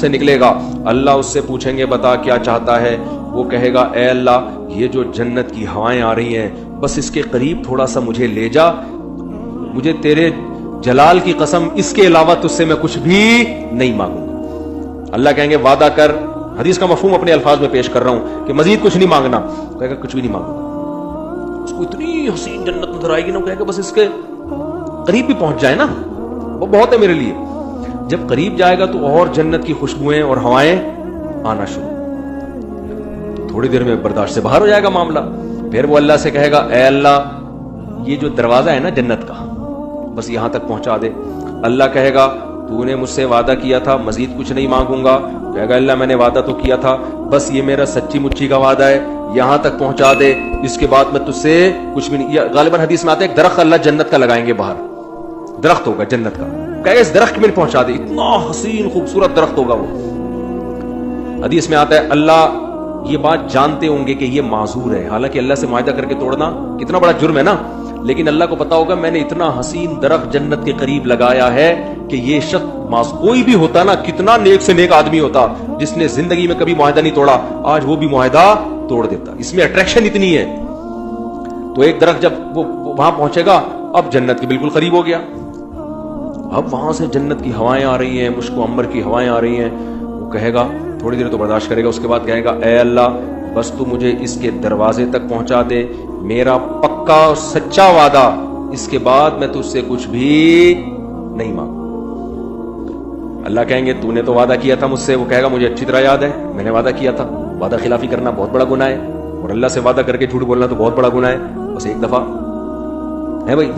سے نکلے گا, اللہ اس سے پوچھیں گے بتا کیا چاہتا ہے, وہ کہے گا اے اللہ یہ جو جنت کی ہوائیں آ رہی ہیں بس اس کے قریب تھوڑا سا مجھے لے جا, مجھے تیرے جلال کی قسم اس کے علاوہ تجھ سے میں کچھ بھی نہیں مانگوں گا. اللہ کہیں گے وعدہ کر, حدیث کا مفہوم اپنے الفاظ میں پیش کر رہا ہوں کہ مزید کچھ نہیں مانگنا, کہے گا کچھ بھی نہیں مانگوں گا. اس کو اتنی حسین جنت نظر آئے گی نا, کہے گا بس اس کے قریب بھی پہنچ جائے نا وہ بہت ہے میرے لیے. جب قریب جائے گا تو اور جنت کی خوشبوئیں اور ہوائیں آنا شروع, تھوڑی دیر میں برداشت سے باہر ہو جائے گا معاملہ. پھر وہ اللہ سے کہے گا اے اللہ یہ جو دروازہ ہے نا جنت کا بس یہاں تک پہنچا دے. اللہ کہے گا تو نے مجھ سے وعدہ کیا تھا مزید کچھ نہیں مانگوں گا, کہے گا اللہ میں نے وعدہ تو کیا تھا بس یہ میرا سچی مچی کا وعدہ ہے, یہاں تک پہنچا دے, اس کے بعد میں تجھ سے کچھ بھی نہیں. غالباً حدیث میں آتا ہے ایک درخت اللہ جنت کا لگائیں گے باہر, درخت ہوگا جنت کا, کہے اس درخت میں پہنچا دے, اتنا حسین خوبصورت درخت ہوگا وہ. حدیث میں آتا ہے اللہ یہ بات جانتے ہوں گے کہ یہ معذور ہے, حالانکہ اللہ سے معاہدہ کر کے توڑنا کتنا بڑا جرم ہے نا, لیکن اللہ کو پتا ہوگا میں نے اتنا حسین درخت جنت کے قریب لگایا ہے کہ یہ شخص کوئی بھی ہوتا نا, کتنا نیک سے نیک آدمی ہوتا جس نے زندگی میں کبھی معاہدہ نہیں توڑا, آج وہ بھی معاہدہ توڑ دیتا. اس میں اٹریکشن اتنی ہے. تو ایک درخت جب وہ وہاں پہنچے گا اب جنت کے بالکل قریب ہو گیا, اب وہاں سے جنت کی ہوائیں آ رہی ہیں, مشک و عنبر کی ہوائیں آ رہی ہیں. وہ کہے گا تھوڑی دیر تو برداشت کرے گا, اس کے بعد کہے گا اے اللہ بس تو مجھے اس کے دروازے تک پہنچا دے, میرا پکا اور سچا وعدہ, اس کے بعد میں تجھ سے کچھ بھی نہیں مانگوں. اللہ کہیں گے تو نے تو وعدہ کیا تھا مجھ سے, وہ کہے گا مجھے اچھی طرح یاد ہے میں نے وعدہ کیا تھا, وعدہ خلافی کرنا بہت بڑا گناہ ہے اور اللہ سے وعدہ کر کے جھوٹ بولنا تو بہت بڑا گناہ ہے, بس ایک دفعہ ہے بھائی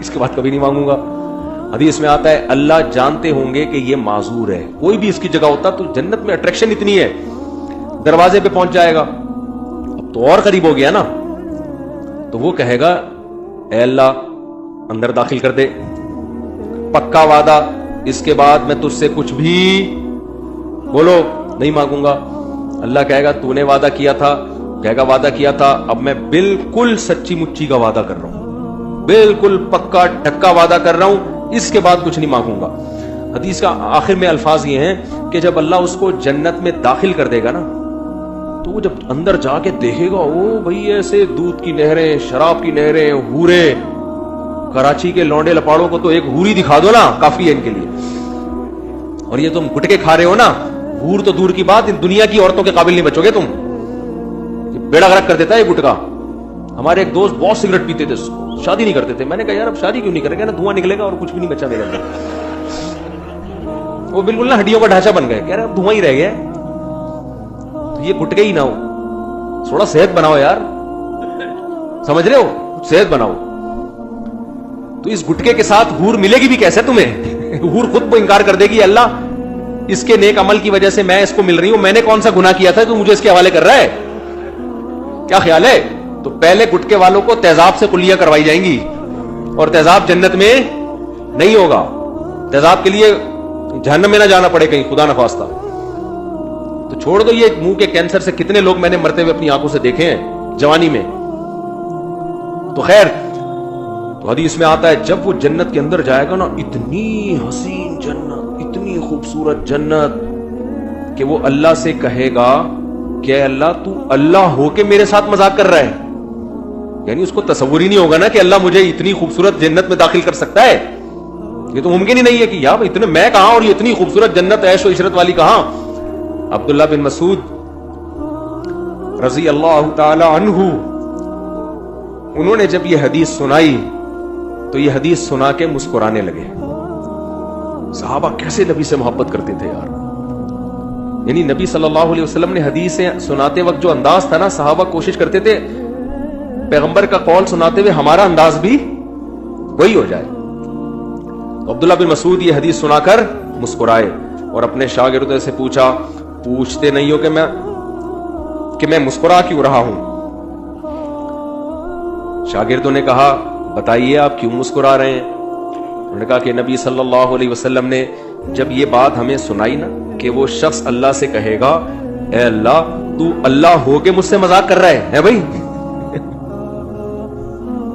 اس کے بعد کبھی نہیں مانگوں گا. حدیث میں آتا ہے اللہ جانتے ہوں گے کہ یہ معذور ہے, کوئی بھی اس کی جگہ ہوتا تو جنت میں اٹریکشن اتنی ہے, دروازے پہ پہنچ جائے گا, اب تو اور قریب ہو گیا نا. تو وہ کہے گا اے اللہ اندر داخل کر دے, پکا وعدہ, اس کے بعد میں تجھ سے کچھ بھی بولو نہیں مانگوں گا. اللہ کہے گا تو نے وعدہ کیا تھا, کہے گا وعدہ کیا تھا, اب میں بالکل سچی مچی کا وعدہ کر رہا ہوں, بالکل پکا ٹھکا وعدہ کر رہا ہوں, اس کے بعد کچھ نہیں مانگوں گا. حدیث کا آخر میں الفاظ یہ ہیں کہ جب اللہ اس کو جنت میں داخل کر دے گا نا تو وہ جب اندر جا کے دیکھے گا او بھائی ایسے دودھ کی نہریں, شراب کی نہریں, ہورے, کراچی کے لونڈے لپاڑوں کو تو ایک ہوری دکھا دو نا کافی ہے ان کے لیے, اور یہ تم گٹکے کھا رہے ہو نا, ہور تو دور کی بات, دنیا کی عورتوں کے قابل نہیں بچو گے تم, بیڑا غرق کر دیتا ہے یہ گٹکا. ہمارے ایک دوست بہت سگریٹ پیتے تھے, شادی نہیں کرتے تھے, میں نے کہا یار اب شادی کیوں نہیں کریں گے نا, دھواں نکلے گا اور کچھ بھی نہیں بچا میرے اندر. وہ بالکل نا ہڈیوں کا ڈھانچہ بن گئے, کہہ رہے اب دھواں ہی رہ گیا, تو یہ گٹکے ہی نہ ہو, تھوڑا صحت بناؤ یار, سمجھ رہے ہو, صحت بناؤ. تو اس گٹکے کے ساتھ ہور ملے گی بھی کیسے تمہیں, ہور خود کو انکار کر دے گی اللہ اس کے نیک عمل کی وجہ سے میں اس کو مل رہی ہوں, میں نے کون سا گناہ کیا تھا تو مجھے اس کے حوالے کر رہا ہے, کیا خیال ہے. تو پہلے گٹکے والوں کو تیزاب سے کلیہ کروائی جائیں گی, اور تیزاب جنت میں نہیں ہوگا, تیزاب کے لیے جہنم میں نہ جانا پڑے کہیں خدا نخواستہ. تو چھوڑ دو یہ منہ کے کینسر سے کتنے لوگ میں نے مرتے ہوئے اپنی آنکھوں سے دیکھے ہیں جوانی میں. تو خیر, تو حدیث میں آتا ہے جب وہ جنت کے اندر جائے گا نا, اتنی حسین جنت, اتنی خوبصورت جنت کہ وہ اللہ سے کہے گا کہ اللہ تو اللہ ہو کے میرے ساتھ مذاق کر رہا ہے, یعنی اس کو تصور ہی نہیں ہوگا نا کہ اللہ مجھے اتنی خوبصورت جنت میں داخل کر سکتا ہے, یہ تو ممکن ہی نہیں ہے کہ یار اتنے میں کہاں اور یہ اتنی خوبصورت جنت عیش و عشرت والی کہاں. عبداللہ بن مسعود رضی اللہ تعالی عنہ, انہوں نے جب یہ حدیث سنائی تو یہ حدیث سنا کے مسکرانے لگے. صحابہ کیسے نبی سے محبت کرتے تھے یار, یعنی نبی صلی اللہ علیہ وسلم نے حدیثیں سناتے وقت جو انداز تھا نا, صحابہ کوشش کرتے تھے پیغمبر کا قول سناتے ہوئے ہمارا انداز بھی وہی ہو جائے. عبداللہ بن مسعود یہ حدیث سنا کر مسکرائے اور اپنے شاگردوں سے پوچھا, پوچھتے نہیں ہو کہ میں مسکرا کیوں رہا ہوں. شاگردوں نے کہا بتائیے آپ کیوں مسکرا رہے ہیں. انہوں نے کہا کہ نبی صلی اللہ علیہ وسلم نے جب یہ بات ہمیں سنائی نا کہ وہ شخص اللہ سے کہے گا اے اللہ تو اللہ ہو کے مجھ سے مذاق کر رہا ہے بھائی,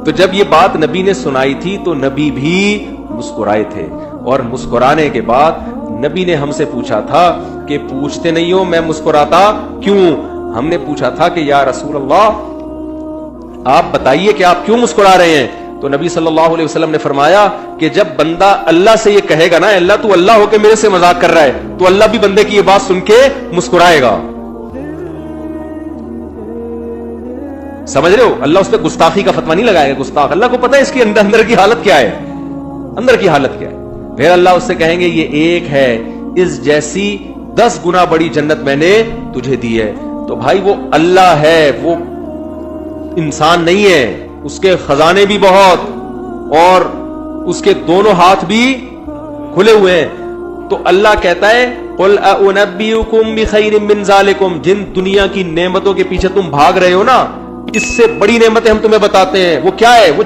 تو جب یہ بات نبی نے سنائی تھی تو نبی بھی مسکرائے تھے, اور مسکرانے کے بعد نبی نے ہم سے پوچھا تھا کہ پوچھتے نہیں ہو میں مسکراتا کیوں؟ ہم نے پوچھا تھا کہ یا رسول اللہ آپ بتائیے کہ آپ کیوں مسکرا رہے ہیں؟ تو نبی صلی اللہ علیہ وسلم نے فرمایا کہ جب بندہ اللہ سے یہ کہے گا نا اللہ تو اللہ ہو کے میرے سے مذاق کر رہا ہے، تو اللہ بھی بندے کی یہ بات سن کے مسکرائے گا. سمجھ رہے ہو؟ اللہ اس پہ گستاخی کا فتویٰ نہیں لگائے گا. گستاخ، اللہ کو پتہ ہے اس کی اندر کی حالت کیا ہے، اندر کی حالت کیا ہے. پھر اللہ اس سے کہیں گے یہ ایک ہے، اس جیسی 10 گنا بڑی جنت میں نے تجھے دی ہے. تو بھائی وہ اللہ ہے، وہ انسان نہیں ہے. اس کے خزانے بھی بہت اور اس کے دونوں ہاتھ بھی کھلے ہوئے ہیں. تو اللہ کہتا ہے قل اُنَبِّئُكُم بِخَيْرٍ مِّن ذَلِكُم، جن دنیا کی نعمتوں کے پیچھے تم بھاگ رہے ہو نا، اس سے بڑی نعمتیں ہم تمہیں بتاتے ہیں. وہ کیا ہے؟ وہ